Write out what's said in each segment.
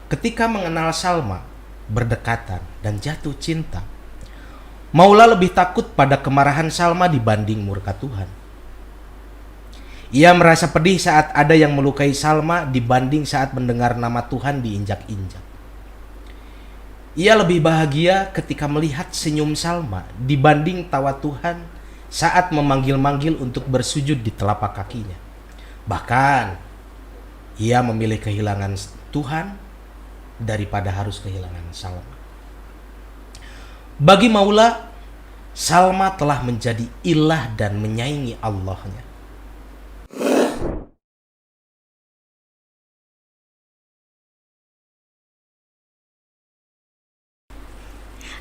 ketika mengenal Salma, berdekatan dan jatuh cinta, Maula lebih takut pada kemarahan Salma dibanding murka Tuhan. Ia merasa pedih saat ada yang melukai Salma dibanding saat mendengar nama Tuhan diinjak-injak. Ia lebih bahagia ketika melihat senyum Salma dibanding tawa Tuhan saat memanggil-manggil untuk bersujud di telapak kakinya. Bahkan, ia memilih kehilangan Tuhan daripada harus kehilangan Salma. Bagi Maula, Salma telah menjadi ilah dan menyaingi Allahnya.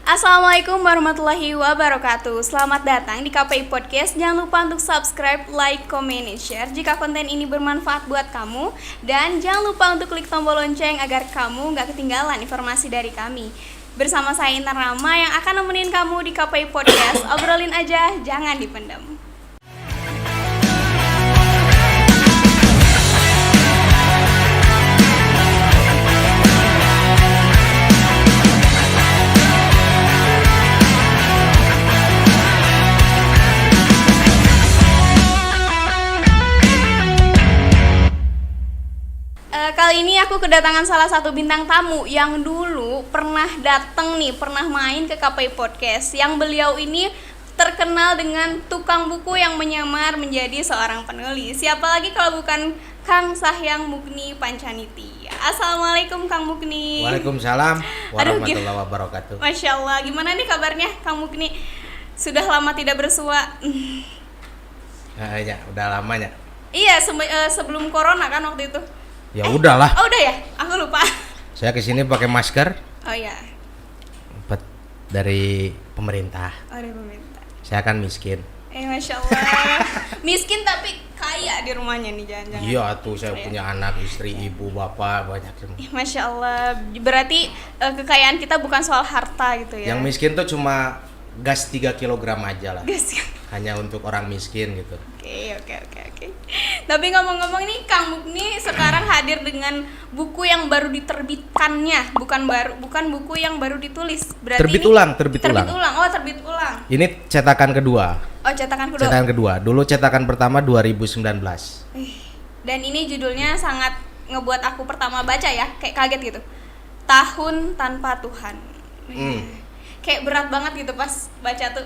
Assalamualaikum warahmatullahi wabarakatuh. Selamat datang di KPI Podcast. Jangan lupa untuk subscribe, like, comment, and share jika konten ini bermanfaat buat kamu. Dan jangan lupa untuk klik tombol lonceng agar kamu gak ketinggalan informasi dari kami. Bersama saya Intan Rama yang akan nemenin kamu di KPI Podcast. Obrolin aja, jangan dipendam. Kali ini aku kedatangan salah satu bintang tamu yang dulu pernah pernah main ke KPI Podcast. Yang beliau ini terkenal dengan tukang buku yang menyamar menjadi seorang penulis. Siapa lagi kalau bukan Kang Sahyang Mukni Pancaniti. Assalamualaikum Kang Mukni. Waalaikumsalam warahmatullahi wabarakatuh. Masya Allah, gimana nih kabarnya Kang Mukni? Sudah lama tidak bersua. Ya, udah lamanya. Iya, sebelum corona kan waktu itu. Ya udahlah. Oh udah ya, aku lupa. Saya kesini pakai masker. Oh iya. Dari pemerintah. Oh dari pemerintah. Saya kan miskin. Masya Allah. Miskin tapi kaya di rumahnya nih jangan-jangan. Iya tuh, saya punya anak, istri, ibu, bapak, banyak semua. Masya Allah. Berarti kekayaan kita bukan soal harta gitu ya. Yang miskin tuh cuma gas 3 kg aja lah. Gas. Hanya untuk orang miskin gitu. Oke. Tapi ngomong-ngomong nih, Kang Mukni sekarang hadir dengan buku yang baru diterbitkannya, bukan buku yang baru ditulis. Berarti Terbit ini ulang. Oh, terbit ulang. Ini cetakan kedua. Oh, cetakan kedua. Cetakan kedua. Dulu cetakan pertama 2019. Dan ini judulnya sangat ngebuat aku pertama baca ya, kayak kaget gitu. Tahun Tanpa Tuhan. Kayak berat banget gitu pas baca tuh,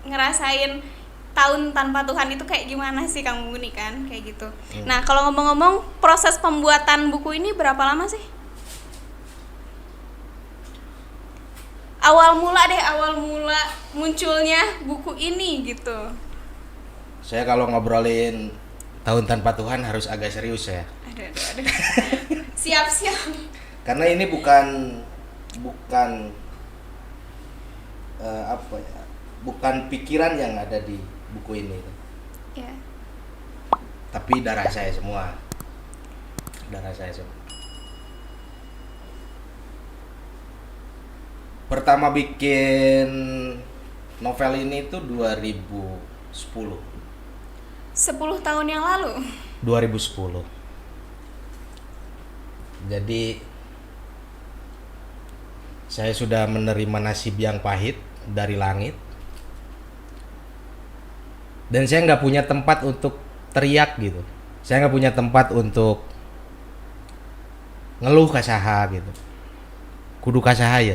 ngerasain tahun tanpa Tuhan itu kayak gimana sih Kang Mukni kan, kayak gitu. Nah, kalau ngomong-ngomong proses pembuatan buku ini berapa lama sih? Awal mula munculnya buku ini gitu. Saya kalau ngobrolin tahun tanpa Tuhan harus agak serius ya. Aduh. Siap. Karena ini bukan bukan pikiran yang ada di buku ini. Ya. Tapi darah saya semua. Pertama bikin novel ini tuh 2010. 10 tahun yang lalu. 2010. Jadi saya sudah menerima nasib yang pahit dari langit. Dan saya nggak punya tempat untuk teriak gitu. Saya nggak punya tempat untuk ngeluh kasaha gitu. Kudu kasaha ya.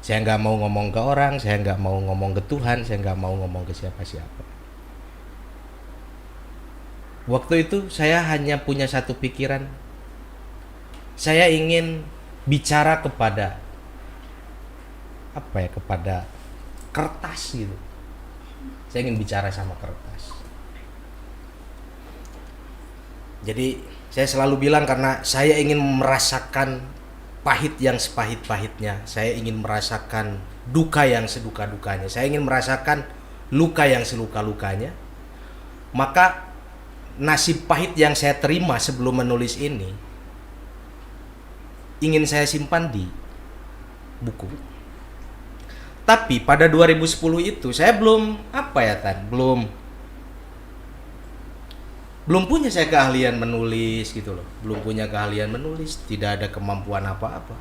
Saya nggak mau ngomong ke orang, saya nggak mau ngomong ke Tuhan, saya nggak mau ngomong ke siapa-siapa. Waktu itu saya hanya punya satu pikiran. Saya ingin bicara kepada kepada kertas gitu. Saya ingin bicara sama kertas. Jadi saya selalu bilang, karena saya ingin merasakan pahit yang sepahit-pahitnya. Saya ingin merasakan duka yang seduka-dukanya. Saya ingin merasakan luka yang seluka-lukanya. Maka nasib pahit yang saya terima sebelum menulis ini ingin saya simpan di buku. Tapi pada 2010 itu saya belum belum punya saya keahlian menulis gitu loh, belum punya keahlian menulis, tidak ada kemampuan apa-apa.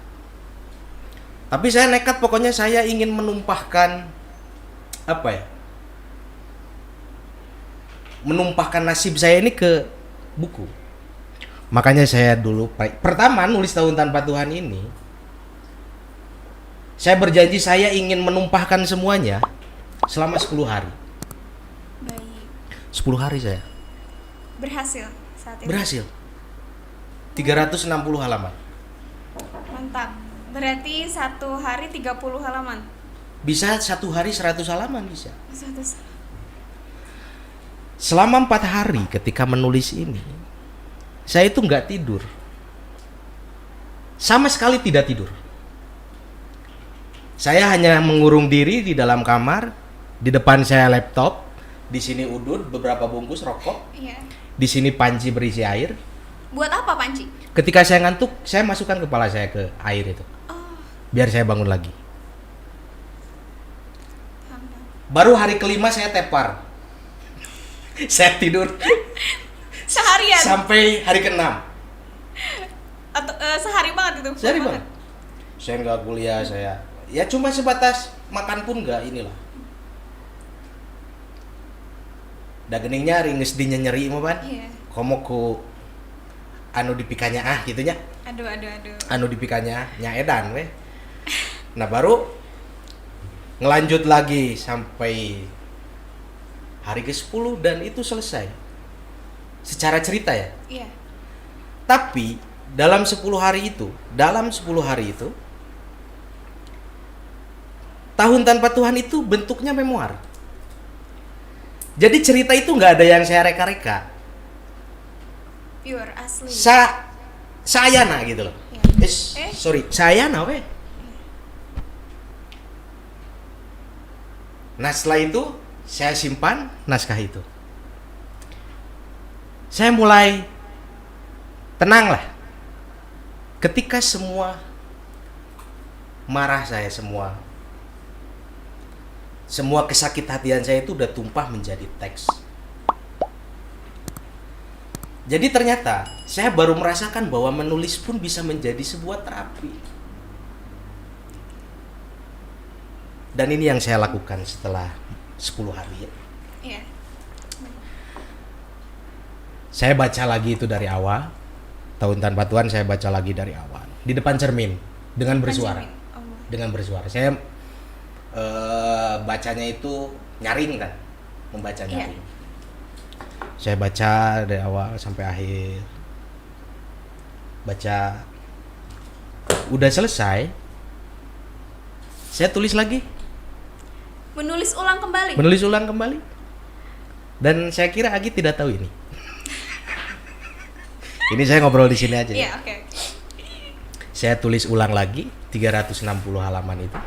Tapi saya nekat, pokoknya saya ingin menumpahkan apa ya? Menumpahkan nasib saya ini ke buku. Makanya saya dulu pertama nulis Tahun Tanpa Tuhan ini, saya berjanji saya ingin menumpahkan semuanya selama 10 hari. Baik. 10 hari saya. Berhasil saat itu. Berhasil. 360 halaman. Mantap. Berarti 1 hari 30 halaman. Bisa 1 hari 100 halaman bisa. Satu. Selama 4 hari ketika menulis ini, saya itu nggak tidur. Sama sekali tidak tidur. Saya hanya mengurung diri di dalam kamar, di depan saya laptop, di sini udun, beberapa bungkus rokok, Iya. di sini panci berisi air. Buat apa panci? Ketika saya ngantuk, saya masukkan kepala saya ke air itu, Oh, biar saya bangun lagi. paham. Baru hari kelima saya tepar. Saya tidur Seharian sampai hari ke-6. atau sehari banget itu? Sehari banget. Saya nggak kuliah, saya ya cuma sebatas makan pun nggak inilah. Da geuning nyari geus dinya nyeri mah ban. Iya. Komo ku anu dipikanya gitunya. Aduh. Anu dipikanya nya edan we. Nah, baru ngelanjut lagi sampai hari ke-10 dan itu selesai. Secara cerita ya. Iya. Tapi dalam 10 hari itu, Tahun Tanpa Tuhan itu bentuknya memoir. Jadi cerita itu nggak ada yang saya reka-reka. Pure asli. Sayana gitu loh. Iya. Sorry, sayana weh. Nah, setelah itu saya simpan naskah itu. Saya mulai tenang lah. Ketika semua marah saya, semua kesakit hatian saya itu udah tumpah menjadi teks. Jadi ternyata saya baru merasakan bahwa menulis pun bisa menjadi sebuah terapi. Dan ini yang saya lakukan setelah 10 hari ya. Iya. Saya baca lagi itu dari awal. Tahun Tanpa Tuhan saya baca lagi dari awal. Di depan cermin dengan bersuara. Oh. Dengan bersuara. Saya bacanya itu nyaring kan. Membaca Iya. nyaring. Saya baca dari awal sampai akhir. Baca. Udah selesai. Saya tulis lagi. Menulis ulang kembali. Menulis ulang kembali. Dan saya kira Agi tidak tahu ini. Ini saya ngobrol di sini aja. Iya, Ya. oke. Saya tulis ulang lagi 360 halaman itu.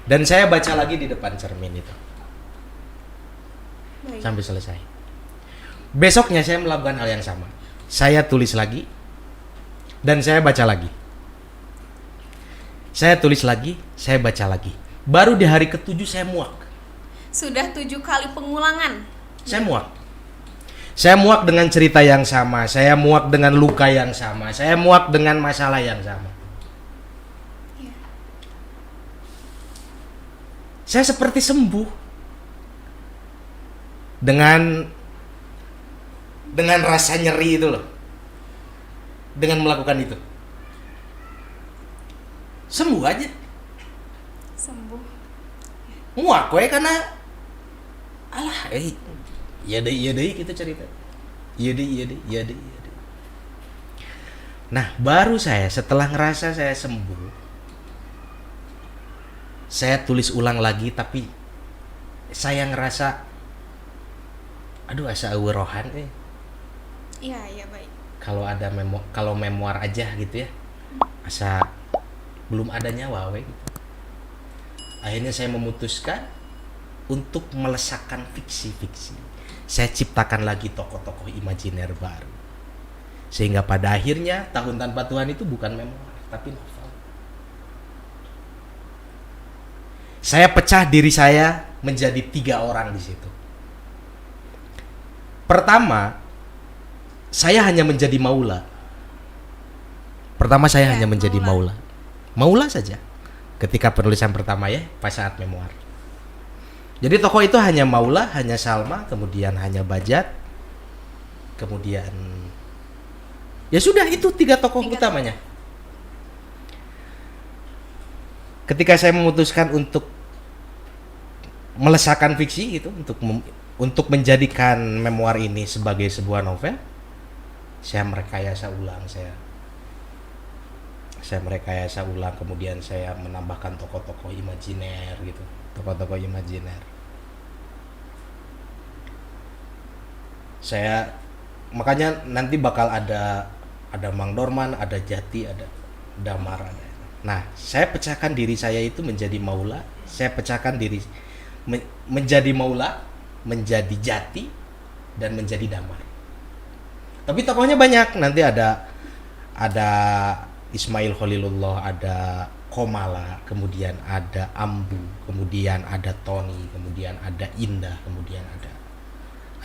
Dan saya baca lagi di depan cermin itu Baik. sampai selesai. Besoknya saya melakukan hal yang sama. Saya tulis lagi dan saya baca lagi. Saya tulis lagi, saya baca lagi. Baru di hari ke-7 saya muak. Sudah 7 kali pengulangan. Saya muak. Saya muak dengan cerita yang sama. Saya muak dengan luka yang sama. Saya muak dengan masalah yang sama. Iya. Saya seperti sembuh dengan rasa nyeri itu loh. Dengan melakukan itu. Sembuh aja. Sembuh. Muak we karena alah iya deh kita cerita. Iya deh. Nah, baru saya setelah ngerasa saya sembuh, saya tulis ulang lagi, tapi saya ngerasa aduh asa rohan Iya, baik. kalau memoir aja gitu ya. Asa belum ada nyawa we gitu. Akhirnya saya memutuskan untuk melesakkan fiksi-fiksi. Saya ciptakan lagi tokoh-tokoh imajiner baru. Sehingga pada akhirnya Tahun Tanpa Tuhan itu bukan memoir, tapi novel. Saya pecah diri saya menjadi 3 orang di situ. Pertama, saya hanya menjadi maula. Pertama saya hanya menjadi maula. Maula saja. Ketika penulisan pertama ya, pas saat memoir. Jadi tokoh itu hanya Maula, hanya Salma, kemudian hanya Bajat, kemudian ya sudah, itu 3 tokoh utamanya. Ketika saya memutuskan untuk melesatkan fiksi gitu, untuk menjadikan memoir ini sebagai sebuah novel, saya merekayasa ulang, saya merekayasa ulang, kemudian saya menambahkan tokoh-tokoh imajiner gitu, tokoh-tokoh imajiner. Saya makanya nanti bakal ada Mang Dorman, ada Jati, ada Damar, ada. Nah, saya pecahkan diri saya itu menjadi Maula, saya pecahkan diri menjadi Maula, menjadi Jati, dan menjadi Damar. Tapi tokohnya banyak, nanti ada Ismail Khalilullah, ada Komala, kemudian ada Ambu, kemudian ada Tony, kemudian ada Indah, kemudian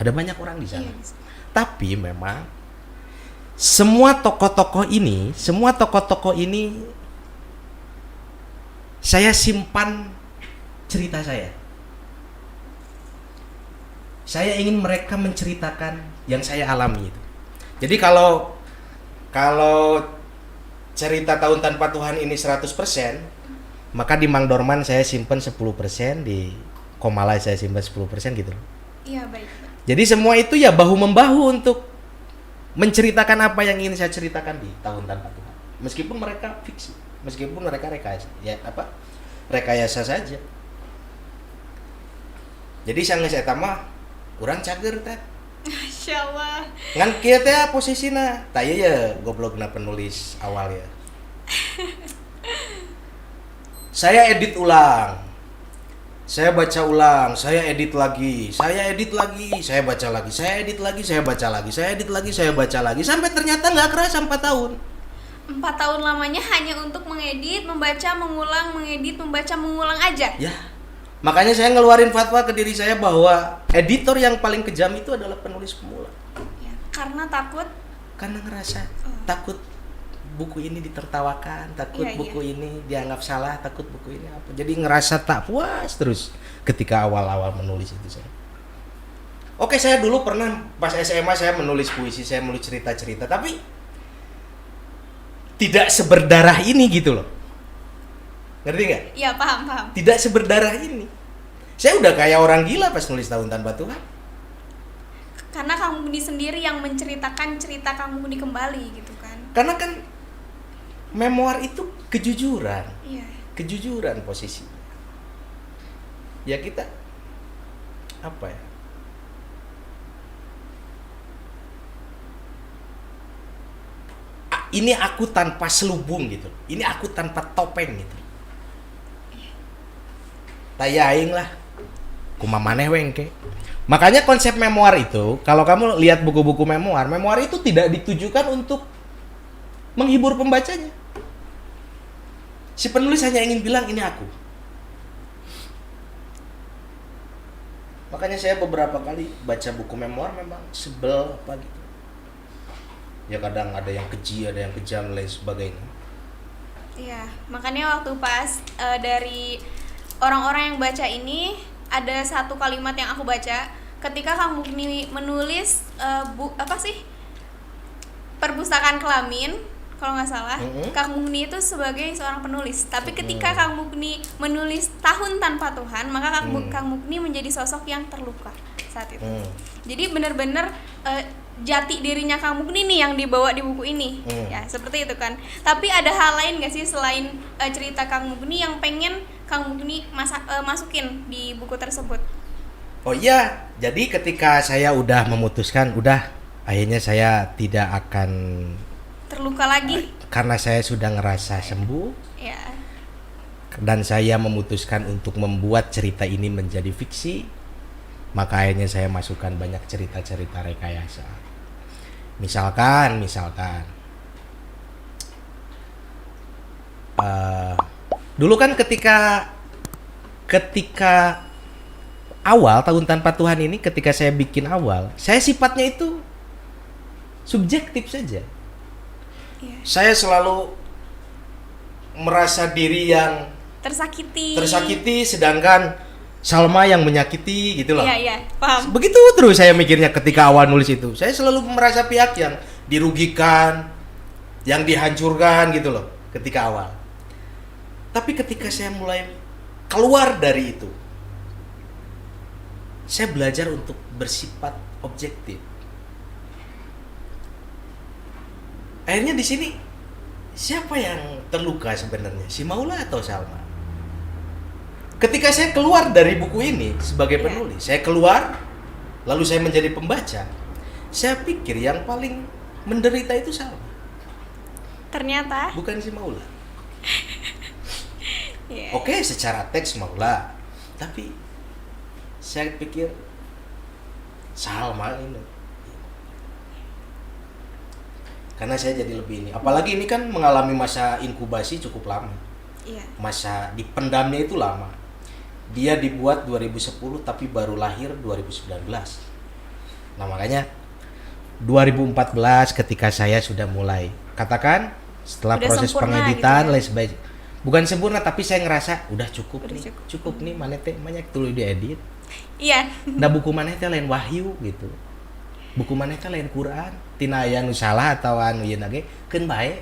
ada banyak orang di sana. Yes. Tapi memang semua tokoh-tokoh ini saya simpan cerita saya. Saya ingin mereka menceritakan yang saya alami itu. Jadi kalau cerita Tahun Tanpa Tuhan ini 100%, maka di Mang Dorman saya simpan 10%, di Komala saya simpan 10% gitu loh. Iya, baik. Jadi semua itu ya bahu-membahu untuk menceritakan apa yang ingin saya ceritakan di Tahun Tanpa Tuhan. Meskipun mereka fiksi, meskipun mereka rekayasa saja. Jadi sangat saya tambah kurang cager teh. Masya Allah. Ngan kieu teh posisina. Tah ieu ya goblokna penulis awal ya. Saya edit ulang. Saya baca ulang, saya edit lagi, saya baca lagi, saya edit lagi, saya baca lagi, saya edit lagi, saya baca lagi, sampai ternyata nggak kerasa 4 tahun. 4 tahun lamanya hanya untuk mengedit, membaca, mengulang, mengedit, membaca, mengulang aja. Ya. Makanya saya ngeluarin fatwa ke diri saya bahwa editor yang paling kejam itu adalah penulis pemula. Ya, karena takut? Karena ngerasa takut buku ini ditertawakan, takut buku ini dianggap salah, takut buku ini apa. Jadi ngerasa tak puas terus ketika awal-awal menulis itu saya. Oke, saya dulu pernah pas SMA saya menulis puisi, saya menulis cerita-cerita, tapi tidak seberdarah ini gitu loh. Ngerti nggak? Iya, paham. Tidak seberdarah ini. Saya udah kayak orang gila pas nulis Tahun Tanpa Tuhan. Karena Kang Budi sendiri yang menceritakan cerita Kang Budi kembali gitu kan. Karena kan memoir itu kejujuran. Iya. Kejujuran posisi. Ya kita apa ya? Ini aku tanpa selubung gitu. Ini aku tanpa topeng gitu. Tayaing lah. Kumamaneh wengke. Makanya konsep memoir itu, kalau kamu lihat buku-buku memoir itu tidak ditujukan untuk menghibur pembacanya. Si penulis hanya ingin bilang ini aku. Makanya saya beberapa kali baca buku memoir memang sebel apa gitu. Ya kadang ada yang keji, ada yang kejam, lain sebagainya. Iya, makanya waktu pas dari orang-orang yang baca ini ada satu kalimat yang aku baca ketika Kang Mukni menulis perpustakaan kelamin kalau nggak salah. Kang Mukni itu sebagai seorang penulis, tapi ketika Kang Mukni menulis Tahun Tanpa Tuhan, maka Kang Mukni menjadi sosok yang terluka saat itu. Jadi benar-benar jati dirinya Kang Mukni nih yang dibawa di buku ini. Ya seperti itu kan. Tapi ada hal lain nggak sih selain cerita Kang Mukni yang pengen Kang Mukni masukin di buku tersebut? Oh iya, jadi ketika saya udah memutuskan, akhirnya saya tidak akan terluka lagi karena saya sudah ngerasa sembuh. Ya. Dan saya memutuskan untuk membuat cerita ini menjadi fiksi, maka akhirnya saya masukkan banyak cerita-cerita rekayasa. Misalkan dulu kan ketika awal Tahun Tanpa Tuhan ini, ketika saya bikin awal, saya sifatnya itu subjektif saja. Iya. Saya selalu merasa diri yang Tersakiti, sedangkan Salma yang menyakiti gitu loh. Iya, iya, paham. Begitu terus saya mikirnya ketika awal nulis itu. Saya selalu merasa pihak yang dirugikan, yang dihancurkan gitu loh ketika awal. Tapi ketika saya mulai keluar dari itu, saya belajar untuk bersifat objektif. Akhirnya di sini siapa yang terluka sebenarnya? Si Maula atau Salma? Ketika saya keluar dari buku ini sebagai penulis, saya keluar, lalu saya menjadi pembaca. Saya pikir yang paling menderita itu Salma, Ternyata. bukan si Maula. Iya. Oke, secara teks Maula, tapi saya pikir Salma ini. Karena saya jadi lebih ini. Apalagi ini kan mengalami masa inkubasi cukup lama. Iya. Masa dipendamnya itu lama. Dia dibuat 2010 tapi baru lahir 2019. Nah makanya 2014 ketika saya sudah mulai, katakan setelah Udah proses sempurna pengeditan, gitu ya? sebaik bukan sempurna tapi saya ngerasa udah cukup Udah nih, cukup. cukup nih mana teh banyak dulu diedit. Iya. Nah buku mana teh lain wahyu gitu. Buku mana teh lain Quran, tina aya nu salah atau anu ieu ge keun bae.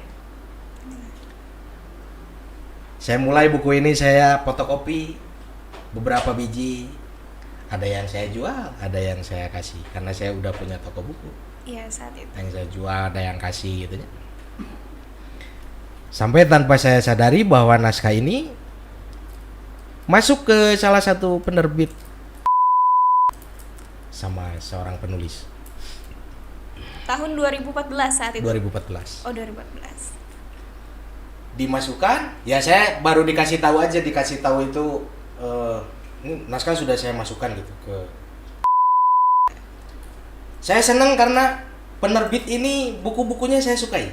Saya mulai buku ini saya fotokopi beberapa biji, ada yang saya jual, ada yang saya kasih karena saya udah punya toko buku. Iya, saat itu. Yang saya jual ada yang kasih gitu ya. Sampai tanpa saya sadari bahwa naskah ini masuk ke salah satu penerbit sama seorang penulis. Tahun 2014 saat itu. 2014. Oh, 2014. Dimasukkan, ya saya baru dikasih tahu itu ini naskah sudah saya masukkan gitu ke. Saya senang karena penerbit ini buku-bukunya saya sukai.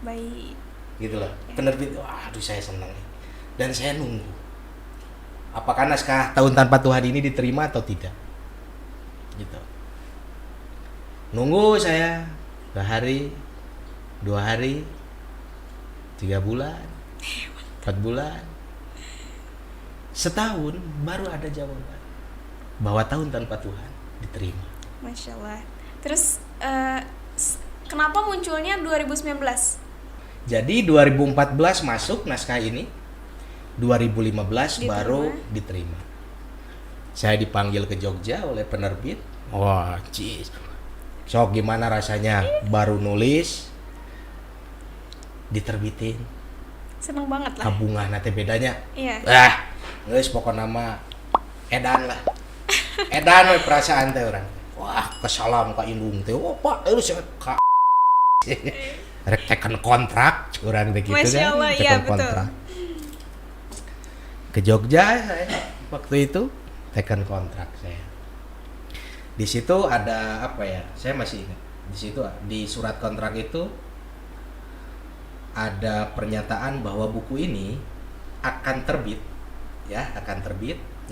Baik. Gitu loh. Penerbit, waduh saya senang. Dan saya nunggu. Apakah naskah Tahun Tanpa Tuhan ini diterima atau tidak? Gitu. Nunggu saya 2 hari, 2 hari, 3 bulan, 4 bulan, setahun baru ada jawaban bahwa Tahun Tanpa Tuhan diterima. Masya Allah. Terus kenapa munculnya 2019? Jadi 2014 masuk naskah ini, 2015 Diterima. baru diterima. Saya dipanggil ke Jogja oleh penerbit. Wah, cis. Sok gimana rasanya baru nulis diterbitin. Seneng banget lah. Kabungan nanti bedanya. Iya. Geus pokoknya nama edan lah. Edan we perasaan teh urang. Wah, kesalam ka indung teh. Oh, Pak, saya ka rek teken kontrak urang teh gitu Masya kan. Allah, teken iya, betul. kontrak. Ke Jogja saya waktu itu teken kontrak saya. Di situ ada apa ya? Saya masih ingat. Di situ di surat kontrak itu ada pernyataan bahwa buku ini akan terbit ya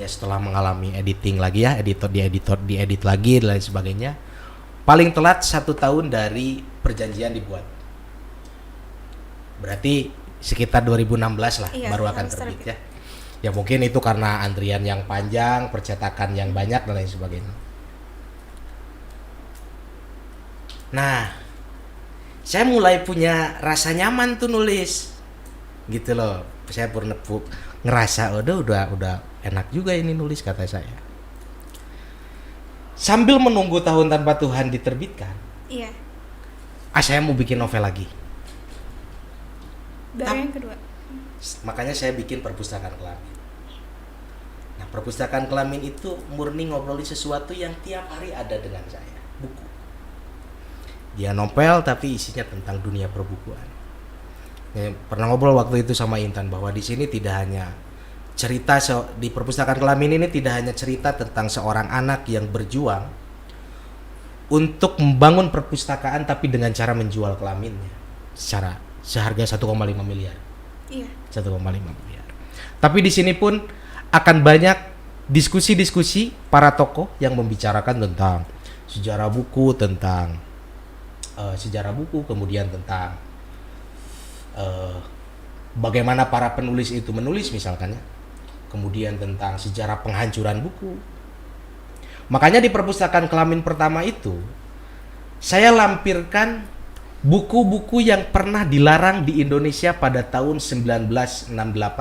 setelah mengalami editing lagi ya, diedit lagi dan lain sebagainya, paling telat 1 tahun dari perjanjian dibuat, berarti sekitar 2016 lah. Iya, baru akan harus terbit ya mungkin itu karena antrian yang panjang, percetakan yang banyak dan lain sebagainya. Nah, saya mulai punya rasa nyaman tuh nulis gitu loh. Saya pernah ngerasa udah enak juga ini nulis, kata saya. Sambil menunggu Tahun Tanpa Tuhan diterbitkan, Iya. saya mau bikin novel lagi. Baru yang kedua. Makanya saya bikin Perpustakaan Kelamin. Nah, Perpustakaan Kelamin itu murni ngobrolin sesuatu yang tiap hari ada dengan saya, buku. Dia novel tapi isinya tentang dunia perbukuan. Pernah ngobrol waktu itu sama Intan bahwa di sini tidak hanya cerita di Perpustakaan Kelamin ini tidak hanya cerita tentang seorang anak yang berjuang untuk membangun perpustakaan tapi dengan cara menjual kelaminnya seharga 1,5 miliar. Iya. 1,5 miliar. Tapi di sini pun akan banyak diskusi-diskusi para tokoh yang membicarakan tentang sejarah buku, tentang sejarah buku, kemudian tentang bagaimana para penulis itu menulis misalkan ya, kemudian tentang sejarah penghancuran buku. Makanya di perpustakaan Kelamin pertama itu saya lampirkan buku-buku yang pernah dilarang di Indonesia pada tahun 1968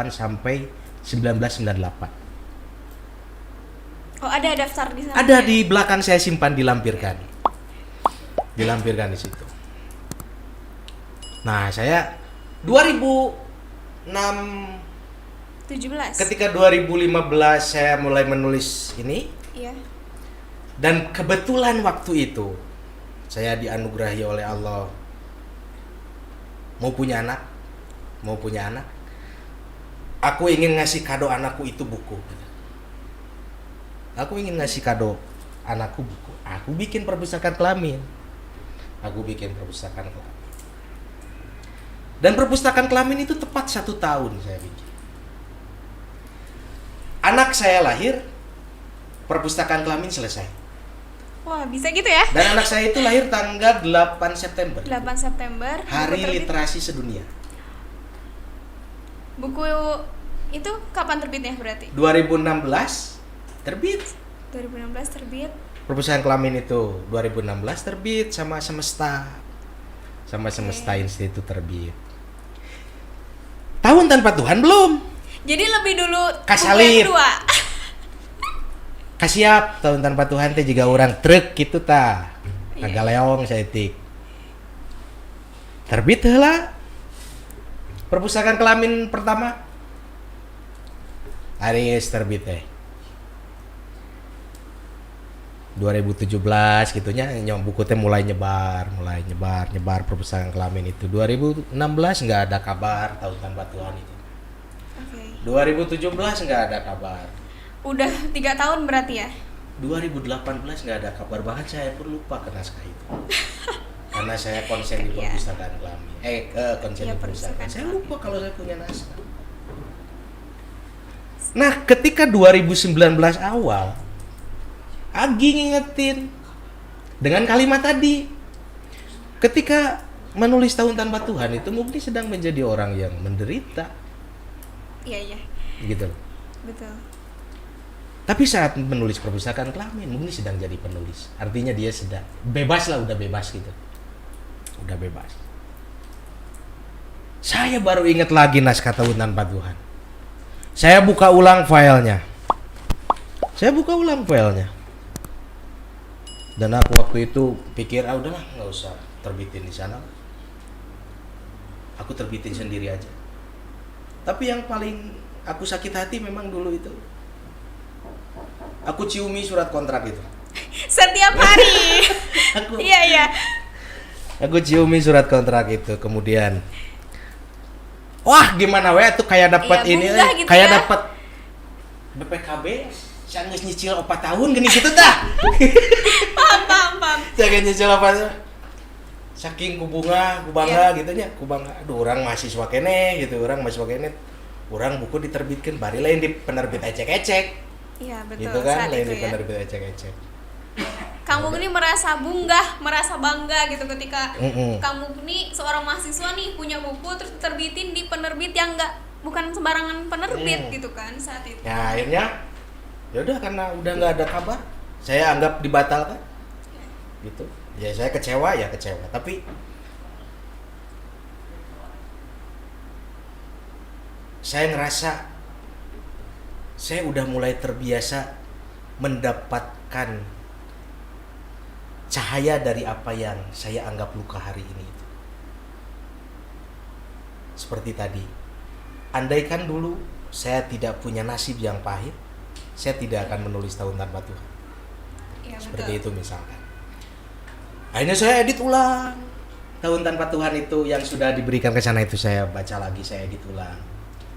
sampai 1998. Oh, ada daftar di sana. Ada di belakang, saya simpan, dilampirkan di situ. Nah, saya 2006 17. ketika 2015 saya mulai menulis ini, Iya. dan kebetulan waktu itu saya dianugerahi oleh Allah mau punya anak. Aku ingin ngasih kado anakku itu buku. Aku ingin ngasih kado anakku buku. Aku bikin perpustakaan Kelamin. Dan perpustakaan Kelamin itu tepat 1 tahun saya bikin. Anak saya lahir, perpustakaan Kelamin selesai. Wah, bisa gitu ya? Dan anak saya itu lahir tanggal 8 September. 8 September. Hari buku terbit. Literasi Sedunia. Buku itu kapan terbitnya berarti? 2016 terbit. 2016 terbit. Perpustakaan Kelamin itu 2016 terbit sama Semesta. Institut terbit. Tahun Tanpa Tuhan belum. Jadi lebih dulu Kasalip. buku yang kedua. Kasiap Tahun Tanpa Tuhan teh juga orang truk gitu ta. Iya. Agaleong saya tik. Terbit heula. Perpustakaan Kelamin pertama. Aris terbit teh. 2017 gitunya buku teh mulai nyebar perpustakaan Kelamin itu. 2016 nggak ada kabar Tahun Tanpa Tuhan itu. Oke. 2017 nggak ada kabar. Udah 3 tahun berarti ya? 2018 nggak ada kabar, bahkan saya pun lupa ke naskah itu. Karena saya konsen di Iya. perpustakaan Kelamin. Konsen Iya, di perpustakaan. perpustakaan Saya Kelamin. lupa kalau saya punya naskah. Nah, ketika 2019 awal, Agi ngingetin dengan kalimat tadi. Ketika menulis Tahun Tanpa Tuhan itu Mugni sedang menjadi orang yang menderita, Iya. gitu. Betul. Tapi saat menulis perpustakaan Kelamin, Mugni sedang jadi penulis. Artinya dia sedang bebas lah, udah bebas gitu. Udah bebas. Saya baru ingat lagi naskah Tahun Tanpa Tuhan. Saya buka ulang filenya. Dan aku waktu itu pikir, udahlah, nggak usah terbitin di sana. Aku terbitin sendiri aja. Tapi yang paling aku sakit hati memang dulu itu, aku ciumi surat kontrak itu. Setiap hari. Aku, Iya. aku ciumi surat kontrak itu, kemudian, wah gimana tuh kayak dapat Iya, ini, bunga gitu kayak ya. dapat BPKB. Saya nggak nyicil 4 tahun gini gitu dah. Paham. Saya nggak nyicil apa tuh. Saking kubangga Iya. gitu nya, kubangga. Aduh, orang mahasiswa kene gitu, orang buku diterbitkan, bari lain di penerbit ecek-ecek. Iya, betul. Gitu kan, Saat lain itu di ya. penerbit ecek-ecek. Kamu ini merasa bangga gitu ketika Mm-mm. kamu ini seorang mahasiswa nih punya buku terus terbitin di penerbit yang bukan sembarangan penerbit gitu kan saat itu. Ya akhirnya, ya udah, karena udah nggak ada kabar, saya anggap dibatalkan. Gitu. Ya saya kecewa, tapi saya ngerasa saya udah mulai terbiasa mendapatkan cahaya dari apa yang saya anggap luka hari ini. Seperti tadi, andaikan dulu saya tidak punya nasib yang pahit, saya tidak akan menulis Tahun Tanpa Tuhan. Iya, Seperti betul. itu misalkan. Akhirnya saya edit ulang Tahun Tanpa Tuhan itu yang sudah diberikan ke sana, itu saya baca lagi, saya edit ulang.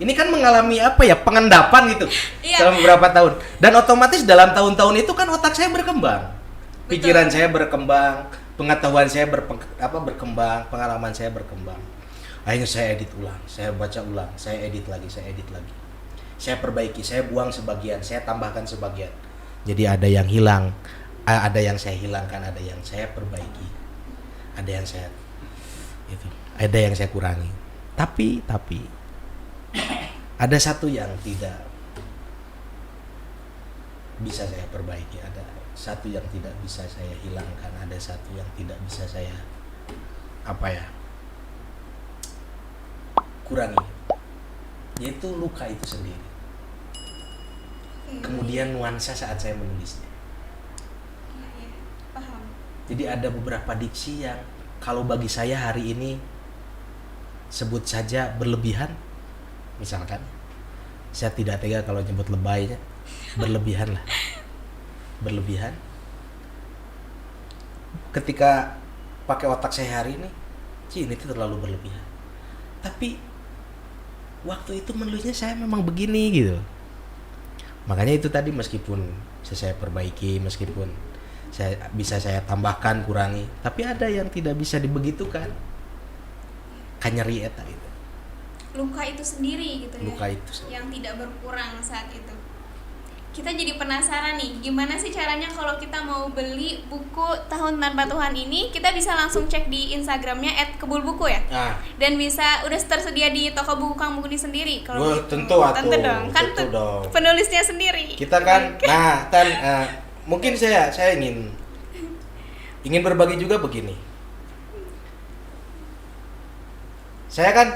Ini kan mengalami pengendapan gitu. Iya. Dalam beberapa tahun. Dan otomatis dalam tahun-tahun itu kan otak saya berkembang. Pikiran Betul. saya berkembang, pengetahuan saya berkembang, pengalaman saya berkembang. Akhirnya saya edit ulang, saya baca ulang, saya edit lagi. Saya perbaiki, saya buang sebagian, saya tambahkan sebagian. Jadi ada yang hilang, ada yang saya hilangkan, ada yang saya perbaiki. ada yang saya ada yang saya kurangi. Tapi ada satu yang tidak bisa saya perbaiki, ada satu yang tidak bisa saya hilangkan, ada satu yang tidak bisa saya kurangi, yaitu luka itu sendiri. Kemudian nuansa saat saya menulisnya. Iya, paham. Jadi ada beberapa diksi yang kalau bagi saya hari ini sebut saja berlebihan. Misalkan saya tidak tega kalau nyebut lebaynya, berlebihan lah. Berlebihan. Ketika pakai otak saya hari ini, ini tuh terlalu berlebihan. Tapi waktu itu menulisnya saya memang begini gitu. Makanya itu tadi meskipun saya perbaiki, meskipun saya tambahkan, kurangi, tapi ada yang tidak bisa dibegitukan. Kan nyeri eta itu. Luka itu sendiri gitu ya. Luka itu sendiri. Yang tidak berkurang saat itu. Kita jadi penasaran nih, gimana sih caranya kalau kita mau beli buku Tahun Tanpa Tuhan ini, kita bisa langsung cek di Instagramnya @kebulbuku ya. Dan bisa udah tersedia di toko buku Kang Mukni sendiri kalau gitu. Tentu dong, kan tentu dong. penulisnya sendiri. Kita kan, mungkin saya ingin berbagi juga begini. Saya kan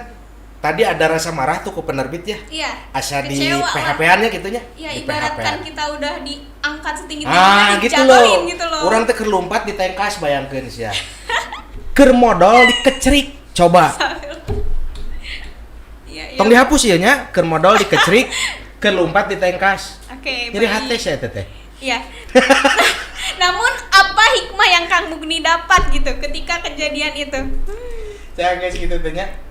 tadi ada rasa marah tuh ke penerbit ya. Iya. Asa di kecewa PHP-annya gitunya. Iya, di ibaratkan kita udah diangkat setinggi gitu loh. Orang teh keur lompat di tengkas, bayangkeun sia. Keur modal dikecerik, coba. Iya. Tong dihapus ieu nya, keur modal dikecerik, keur lompat di tengkas. Oke, Jadi hati saya teteh. Iya. Namun apa hikmah yang Kang Mukni dapat gitu ketika kejadian itu? Saya guys gitu tanya.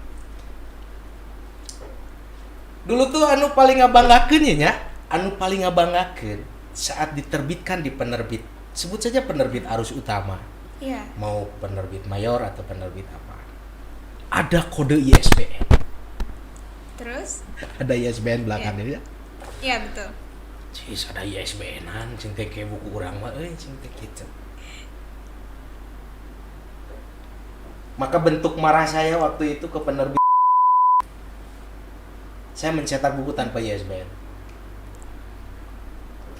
Dulu tuh anu paling ngabanggakeun nya, anu paling ngabanggakeun saat diterbitkan di penerbit. Sebut saja penerbit Arus Utama. Iya. Mau penerbit mayor atau penerbit apa. Ada kode ISBN. Terus? Ada ISBN belakangnya ya. Iya, betul. Cis ada ISBN-an, cing teh kayak buku urang mah cing teh kitu. Maka bentuk marah saya waktu itu ke penerbit, saya mencetak buku tanpa ISBN.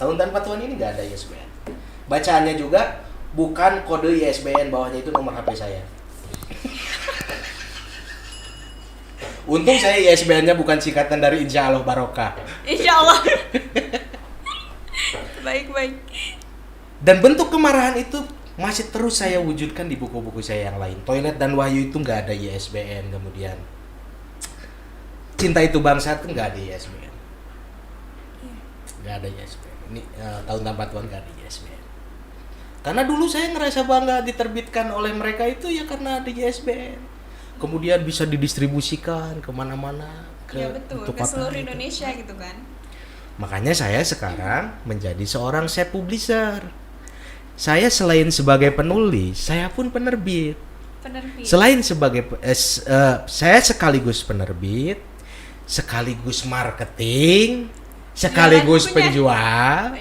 Tahun Tanpa Tuhan ini nggak ada ISBN. Bacaannya juga bukan kode ISBN, bawahnya itu nomor HP saya. Untung saya ISBN-nya bukan singkatan dari Insya Allah Barokah. Insya Allah. Baik. Dan bentuk kemarahan itu masih terus saya wujudkan di buku-buku saya yang lain. Toilet dan Wahyu itu nggak ada ISBN, kemudian Cinta Itu Bangsa itu nggak ada ISBN. Nggak ada ISBN. Ini Tahun Tanpa Tuhan nggak ada ISBN. Karena dulu saya ngerasa bangga diterbitkan oleh mereka itu ya karena ada ISBN. Kemudian bisa didistribusikan kemana-mana betul, ke seluruh Indonesia gitu kan. Makanya saya sekarang menjadi seorang self-publisher. Saya selain sebagai penulis, saya pun penerbit. Selain sebagai saya sekaligus penerbit, sekaligus marketing, sekaligus penjual.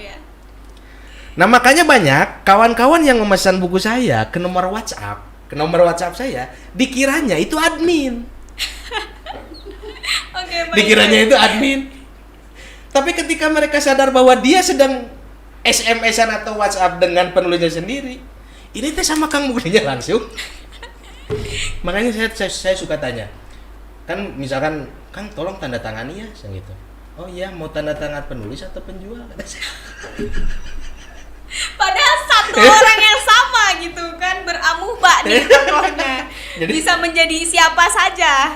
Nah, makanya banyak kawan-kawan yang memesan buku saya ke nomor WhatsApp saya, dikiranya itu admin. Dikiranya itu admin. Tapi ketika mereka sadar bahwa dia sedang SMS-an atau WhatsApp dengan penulisnya sendiri, ini teh sama Kang Mukninya langsung. Makanya saya suka tanya, kan misalkan Kang tolong tanda tangani ya, gitu. Oh iya, mau tanda tangan penulis atau penjual? Padahal satu orang yang sama gitu kan, beramuba nih tokohnya. Jadi bisa menjadi siapa saja.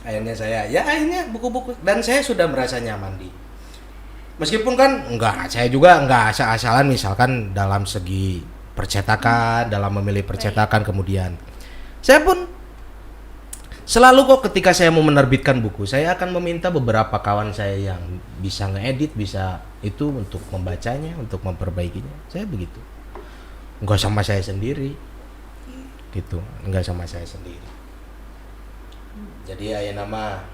Akhirnya buku-buku, dan saya sudah merasa nyaman di. Meskipun kan saya juga enggak asal-asalan, misalkan dalam segi percetakan, dalam memilih percetakan. Kemudian saya pun selalu kok ketika saya mau menerbitkan buku, saya akan meminta beberapa kawan saya yang bisa ngeedit, bisa itu untuk membacanya, untuk memperbaikinya. Saya begitu. Enggak sama saya sendiri. Gitu, enggak sama saya sendiri. Jadi aya nama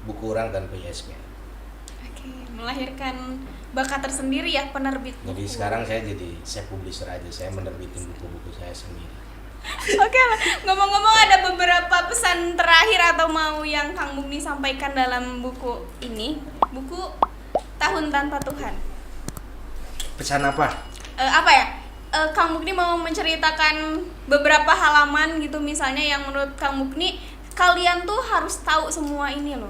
buku orang tanpa ISBN. Oke, melahirkan bakat tersendiri ya, penerbit Jadi buku. sekarang saya publisher aja, saya menerbitin buku-buku saya sendiri. Oke lah, ngomong-ngomong ada beberapa pesan terakhir atau mau yang Kang Mukni sampaikan dalam buku ini, buku Tahun Tanpa Tuhan. Pesan apa? Apa ya? Kang Mukni mau menceritakan beberapa halaman gitu misalnya yang menurut Kang Mukni kalian tuh harus tahu semua ini loh.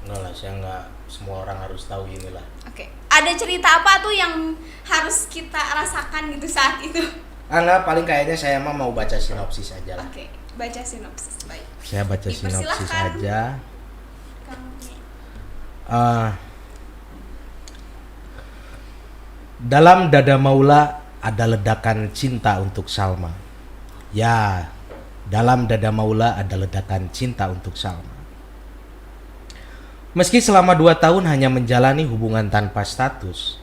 Enggak lah, saya nggak semua orang harus tahu inilah. Oke. Ada cerita apa tuh yang harus kita rasakan gitu saat itu? Enggak, paling kayaknya saya mah mau baca sinopsis aja lah. Oke, baca sinopsis. Baik. Saya baca sinopsis Dipersilahkan. aja. Kang Mukni. Dalam dada Maula ada ledakan cinta untuk Salma. Ya, dalam dada Maula ada ledakan cinta untuk Salma. Meski selama 2 tahun hanya menjalani hubungan tanpa status,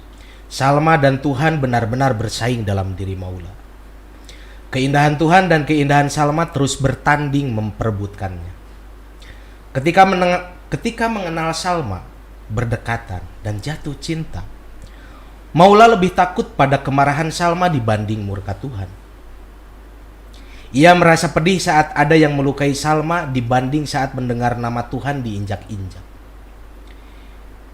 Salma dan Tuhan benar-benar bersaing dalam diri Maula. Keindahan Tuhan dan keindahan Salma terus bertanding memperebutkannya. Ketika mengenal Salma, berdekatan dan jatuh cinta, Maula lebih takut pada kemarahan Salma dibanding murka Tuhan. Ia merasa pedih saat ada yang melukai Salma dibanding saat mendengar nama Tuhan diinjak-injak.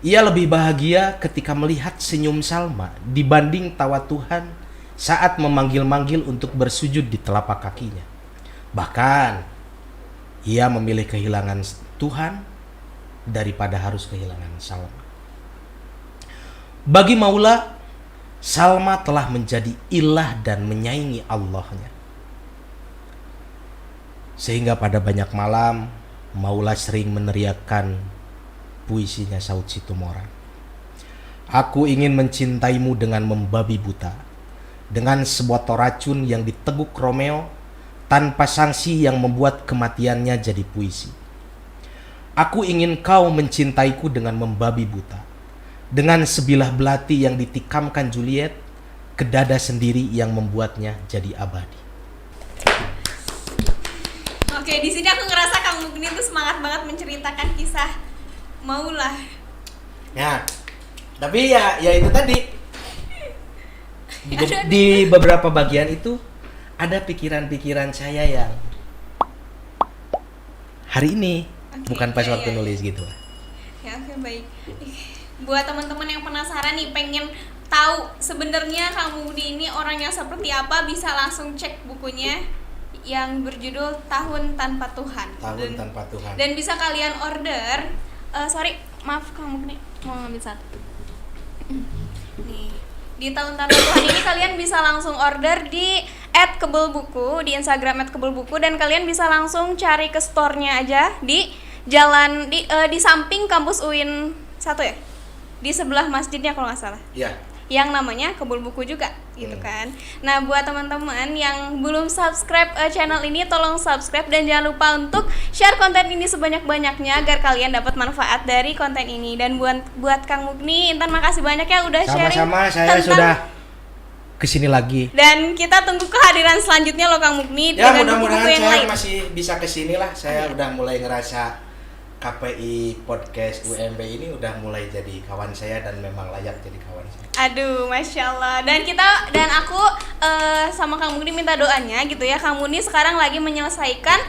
Ia lebih bahagia ketika melihat senyum Salma dibanding tawa Tuhan saat memanggil-manggil untuk bersujud di telapak kakinya. Bahkan, ia memilih kehilangan Tuhan daripada harus kehilangan Salma. Bagi Maula, Salma telah menjadi ilah dan menyaingi Allahnya. Sehingga pada banyak malam, Maula sering meneriakkan puisinya Saud Situmorang. Aku ingin mencintaimu dengan membabi buta, dengan sebotol racun yang diteguk Romeo, tanpa sanksi yang membuat kematiannya jadi puisi. Aku ingin kau mencintaiku dengan membabi buta, dengan sebilah belati yang ditikamkan Juliet ke dada sendiri yang membuatnya jadi abadi. Oke, di sini aku ngerasa Kang Mukni tuh semangat banget menceritakan kisah Maula. Ya, tapi ya itu tadi. Di beberapa bagian itu ada pikiran-pikiran saya yang hari ini, bukan pas waktu nulis gitu. Ya, oke, baik. Buat teman-teman yang penasaran nih, pengen tahu sebenarnya Kang Mukni ini orangnya seperti apa, bisa langsung cek bukunya yang berjudul Tahun Tanpa Tuhan. Tanpa Tuhan. Dan bisa kalian order. Maaf Kang Mukni, mau ngambil satu. Nih, di Tahun Tanpa Tuhan ini kalian bisa langsung order di @kebelbuku, di Instagram @kebelbuku, dan kalian bisa langsung cari ke store-nya aja di jalan di samping kampus UIN 1 ya, di sebelah masjidnya kalau nggak salah. Iya. Yang namanya Kebul Buku juga, gitu kan. Nah, buat teman-teman yang belum subscribe channel ini, tolong subscribe dan jangan lupa untuk share konten ini sebanyak-banyaknya agar kalian dapat manfaat dari konten ini. Dan buat Kang Mukni, Intan makasih banyak ya udah sharing. Sama-sama, saya sudah kesini lagi. Dan kita tunggu kehadiran selanjutnya loh Kang Mukni Ya, dengan mudah-mudahan buku-buku yang saya lain. masih bisa kesini lah. Saya udah mulai ngerasa KPI Podcast UMB ini udah mulai jadi kawan saya dan memang layak jadi kawan saya. Aduh, Masya Allah. Dan aku sama Kang Mukni minta doanya gitu ya. Kang Mukni sekarang lagi menyelesaikan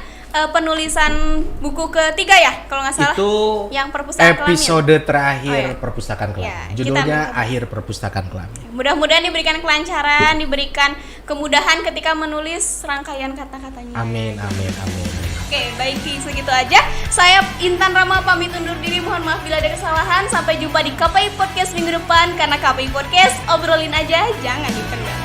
penulisan buku ketiga ya, kalau nggak salah. Itu yang Perpustakaan Kelamin. episode terakhir Oh, iya. Perpustakaan Kelamin. Ya, Judulnya kita- Akhir Perpustakaan Kelamin. Mudah-mudahan diberikan kelancaran, diberikan kemudahan ketika menulis rangkaian kata-katanya. Amin, amin, amin. Oke, baik, segitu aja. Saya Intan Rama pamit undur diri. Mohon maaf bila ada kesalahan. Sampai jumpa di KPI Podcast minggu depan. Karena KPI Podcast, obrolin aja, jangan dipendam.